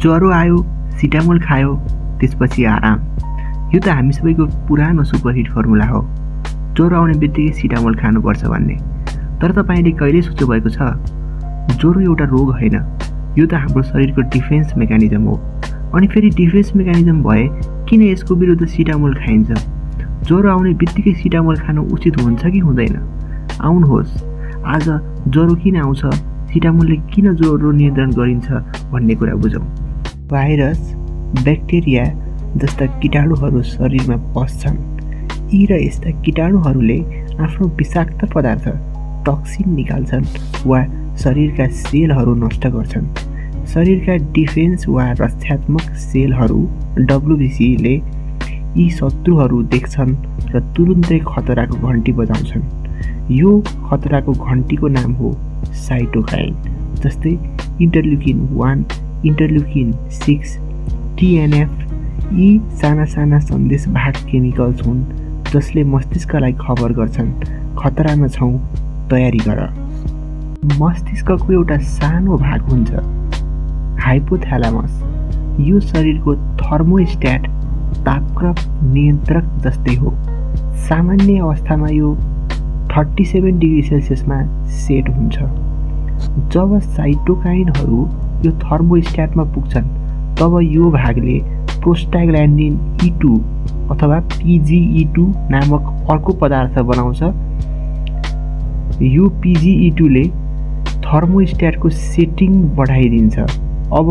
ज्वरो आयो, सिटामोल खायो, त्यसपछि आराम। यो त हामी सबैको पुरानो सुपरहिट फर्मुला हो, ज्वरो आउने बित्तिकै सिटामोल खानुपर्छ भन्ने। तर तपाईँले कहिले सोच्नुभएको छ, ज्वरो एउटा रोग होइन, यो त हाम्रो शरीरको डिफेन्स मेकानिजम हो। अनि फेरि डिफेन्स मेकानिजम भए किन यसको विरुद्ध सिटामोल खाइन्छ? ज्वरो आउने बित्तिकै सिटामोल खानु उचित हुन्छ कि हुँदैन? आउनुहोस्, आज ज्वरो किन आउँछ, सिटामोलले किन ज्वरो नियन्त्रण गरिन्छ भन्ने कुरा बुझौँ। भाइरस, ब्याक्टेरिया जस्ता कीटाणुहरू शरीरमा पस्छन्। यी र यस्ता कीटाणुहरूले आफ्नो विषाक्त पदार्थ टक्सिन निकाल्छन् वा शरीरका सेलहरू नष्ट गर्छन्। शरीरका डिफेन्स वा रक्षात्मक सेलहरू डब्लुबिसीले यी शत्रुहरू देख्छन् र तुरुन्तै खतराको घन्टी बजाउँछन्। यो खतराको घन्टीको नाम हो साइटोकाइन, जस्तै इन्टरल्युकिन 1, इन्टरल्युकिन 6, TNF। यी साना साना सन्देशवाहक केमिकल्स हुन् जसले मस्तिष्कलाई खबर गर्छन्, खतरामा छौँ, तयारी गर। मस्तिष्कको एउटा सानो भाग हुन्छ हाइपोथ्यालामस। यो शरीरको थर्मोस्ट्याट, तापक्रम नियन्त्रक जस्तै हो। सामान्य अवस्थामा यो 37 डिग्री सेल्सियसमा सेट हुन्छ। जब साइटोकाइनहरू यो थर्मोस्ट्याटमा पुग्छन्, तब यो भागले प्रोस्टाग्ल्यान्डिन E2 अथवा PGE2 नामक अर्को पदार्थ बनाउँछ। यो PGE2 ले थर्मोस्ट्याटको सेटिङ बढाइदिन्छ। अब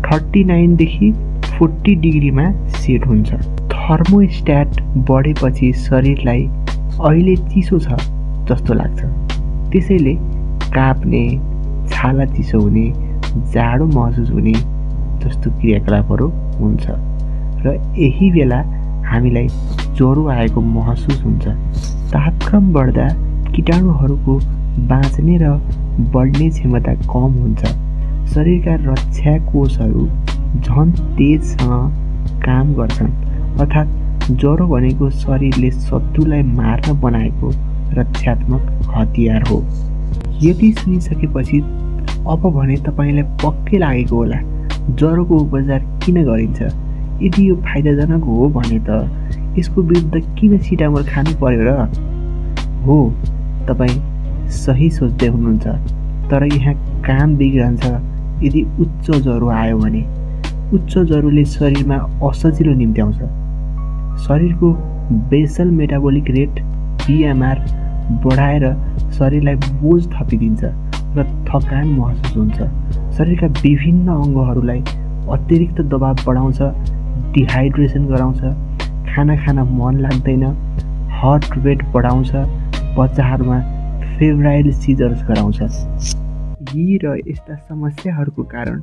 39 देखि 40 डिग्रीमा सेट हुन्छ। थर्मोस्ट्याट बढेपछि शरीरलाई अहिले चिसो छ जस्तो लाग्छ, त्यसैले काँप्ने, छाला चिसो हुने, जाडो महसुस हुने जस्तो क्रियाकलापहरू हुन्छ र यही बेला हामीलाई ज्वरो आएको महसुस हुन्छ। तापक्रम बढ्दा कीटाणुहरूको बाँच्ने र बढ्ने क्षमता कम हुन्छ। शरीरका रक्षा कोषहरू झन् तेजसँग काम गर्छन्, अर्थात् ज्वरो भनेको शरीरले शत्रुलाई मार्न बनाएको रक्षात्मक हतियार हो। यति सुनिसकेपछि अब भने तपाईँलाई पक्कै लागेको होला, ज्वरोको उपचार किन गरिन्छ? यदि यो फाइदाजनक हो भने त यसको विरुद्ध किन सिटामोल खानु पर्यो र? हो, तपाईँ सही सोच्दै हुनुहुन्छ, तर यहाँ काम बिग्रन्छ यदि उच्च ज्वरो आयो भने। उच्च ज्वरोले शरीरमा असजिलो निम्त्याउँछ। शरीरको बेसल मेटाबोलिक रेट BMR बढाएर शरीरलाई बोझ थपिदिन्छ र थकान महसुस हुन्छ। शरीरका विभिन्न अङ्गहरूलाई अतिरिक्त दबाव बढाउँछ, डिहाइड्रेसन गराउँछ, खाना खान मन लाग्दैन, हार्ट रेट बढाउँछ, बच्चाहरूमा फेब्राइल सिजर्स गराउँछ। यी र यस्ता समस्याहरूको कारण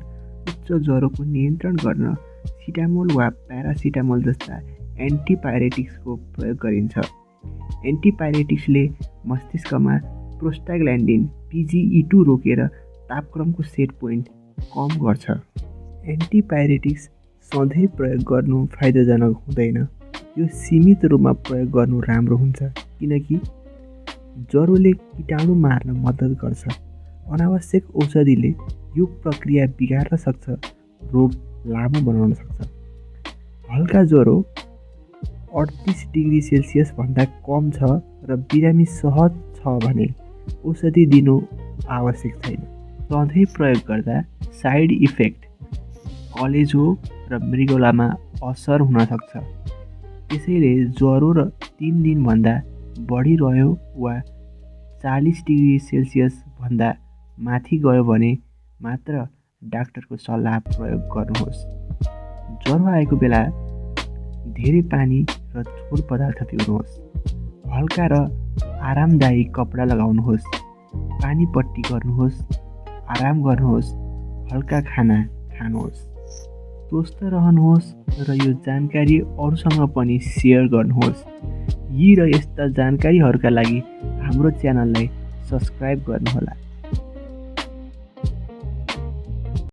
उच्च ज्वरोको नियन्त्रण गर्न सिटामोल वा प्यारासिटामोल जस्ता एन्टिपाइरेटिक्सको प्रयोग गरिन्छ। एन्टिपाइरेटिक्सले मस्तिष्कमा प्रोस्टाग्ल्यान्डिन PGE2 रोकेर तापक्रमको सेट पोइन्ट कम गर्छ। एन्टिपाइरेटिक्स सधैँ प्रयोग गर्नु फाइदाजनक हुँदैन। यो सीमित रूपमा प्रयोग गर्नु राम्रो हुन्छ, किनकि ज्वरोले कीटाणु मार्न मद्दत गर्छ। अनावश्यक औषधिले यो प्रक्रिया बिगार्न सक्छ, रोग लामो बनाउन सक्छ। हल्का ज्वरो 38 डिग्री सेल्सियस भन्दा कम छ र बिरामी सहज छ भने औषधि दिनु आवश्यक छैन। सधैँ प्रयोग गर्दा साइड इफेक्ट कलेजो र मृगौलामा असर हुन सक्छ। त्यसैले ज्वरो र 3 दिनभन्दा बढी रह्यो वा 40 डिग्री सेल्सियस भन्दा माथि गयो भने मात्र डाक्टरको सल्लाह प्रयोग गर्नुहोस्। ज्वरो आएको बेला धेरै पानी र ठोस पदार्थ पिउनुहोस्। हल्का र आरामदायी कपडा लगाउनुहोस्, पानी पट्टी गर्नुहोस्, आराम गर्नुहोस्, हल्का खाना खानुहोस्। स्वस्थ रहनुहोस् र यो जानकारी अरूसँग पनि सेयर गर्नुहोस्। यी र यस्ता जानकारीहरूका लागि हाम्रो च्यानललाई सब्स्क्राइब गर्नुहोला।